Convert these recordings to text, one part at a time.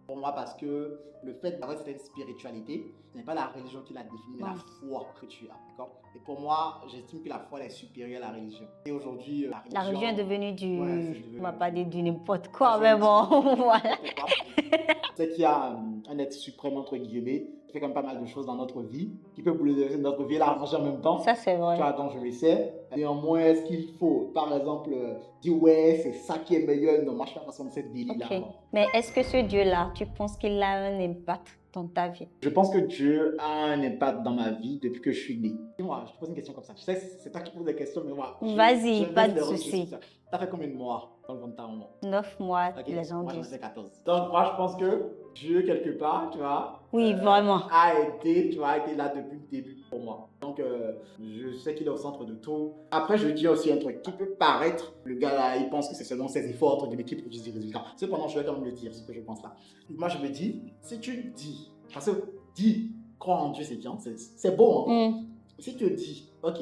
Pour moi, parce que le fait d'avoir cette spiritualité, ce n'est pas la religion qui la définit, mais la foi que tu as. D'accord? Et pour moi, j'estime que la foi elle est supérieure à la religion. Et aujourd'hui, La religion est devenue du... Ouais, c'est devenu... On va pas dire du n'importe quoi, mais bon, voilà. C'est qu'il y a un être suprême, entre guillemets, qui fait quand même pas mal de choses dans notre vie, qui peut bouleverser notre vie et l'arranger en même temps. Ça, c'est vrai. Tu vois, donc je le sais. Néanmoins, est-ce qu'il faut, par exemple, dire ouais, c'est ça qui est meilleur? Non, moi je ne suis pas façon de cette délire-là. Ok. Mais est-ce que ce Dieu-là, tu penses qu'il a un impact dans ta vie? Je pense que Dieu a un impact dans ma vie depuis que je suis né. Dis-moi, je te pose une question comme ça. Je sais, c'est toi qui poses des questions, mais moi. Vas-y, pas de souci. T'as fait combien de mois dans le ventre de ta maman? 9 mois, Ok, les gens moi j'en ai disent. fait 14. Donc moi je pense que Dieu, quelque part, tu vois, Oui, vraiment. a été, tu vois, a été là depuis le début pour moi. Donc je sais qu'il est au centre de tout. Après, je dis aussi un truc qui peut paraître, le gars là, il pense que c'est selon ses efforts, entre guillemets, qui produisent des résultats. Cependant, je vais quand même le dire, ce que je pense là. Moi, je me dis, si tu dis, parce que dis, croire en Dieu, c'est bien, c'est beau, hein. Si tu dis, ok,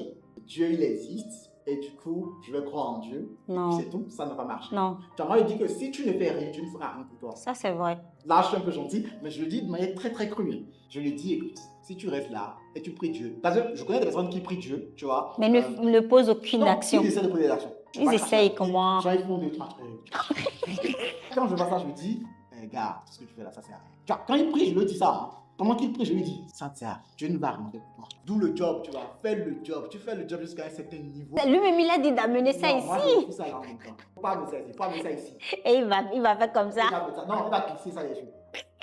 Dieu, il existe, et du coup, je vais croire en Dieu, Non. c'est tout, ça ne va pas marcher. Non. Tu vois, moi, il dit que si tu ne fais rien, tu ne feras rien pour toi. Ça, c'est vrai. Là, je suis un peu gentil, mais je le dis de manière très très crue. Je lui dis, écoute, si tu restes là et tu pries Dieu, parce que je connais des personnes qui prient Dieu, tu vois. Mais ne posent aucune action. Ils essaient de poser des actions. Ils essayent comment? Genre, ils font deux, trois trucs. Quand je vois ça, je me dis, gars, tout ce que tu fais là, ça sert à rien. Tu vois, quand il prie, je lui dis ça. Hein. Pendant qu'il prie, je lui dis, ça ne sert à rien. Dieu ne va rien faire pour toi. D'où le job, tu vois. Fais le job. Tu fais le job jusqu'à un certain niveau. Lui-même, il a dit d'amener ça ici. Moi, je fous ça là en même temps. Faut pas amener ça ici. Faut amener ça ici. Et il va faire comme ça. Non, il va glisser ça les choses.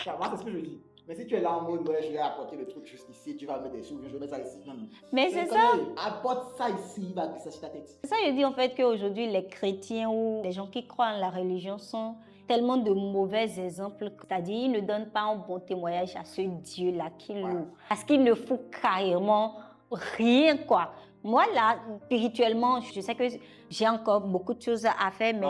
Moi, c'est ce que je dis. Mais si tu es là en mode, ouais, je vais apporter le truc jusqu'ici, tu vas mettre des sous, je vais mettre ça ici. Non, non. Mais c'est ça. Apporte ça ici, il va glisser sur ta tête. C'est ça, je dis en fait qu'aujourd'hui, les chrétiens ou les gens qui croient en la religion sont tellement de mauvais exemples. C'est-à-dire, ils ne donnent pas un bon témoignage à ce Dieu-là qui loue. Parce qu'il ne faut carrément rien, quoi. Moi, là, spirituellement, je sais que j'ai encore beaucoup de choses à faire, mais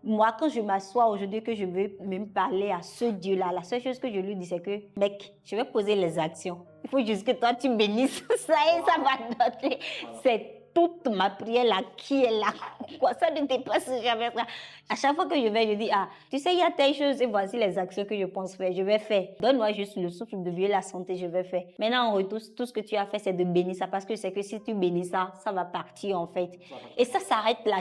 moi, quand je m'assois aujourd'hui, que je veux même parler à ce Dieu-là, la seule chose que je lui dis, c'est que, mec, je vais poser les actions. Il faut juste que toi, tu bénisses ça et ça va donner. C'est toute ma prière là qui est là. Quoi, ça ne dépasse jamais ça. À chaque fois que je vais, je dis, ah, tu sais, il y a telle chose et voici les actions que je pense faire. Je vais faire. Donne-moi juste le souffle de Dieu, la santé, je vais faire. Maintenant, en retour, tout ce que tu as fait, c'est de bénir ça parce que c'est que si tu bénis ça, ça va partir en fait. Et ça s'arrête là.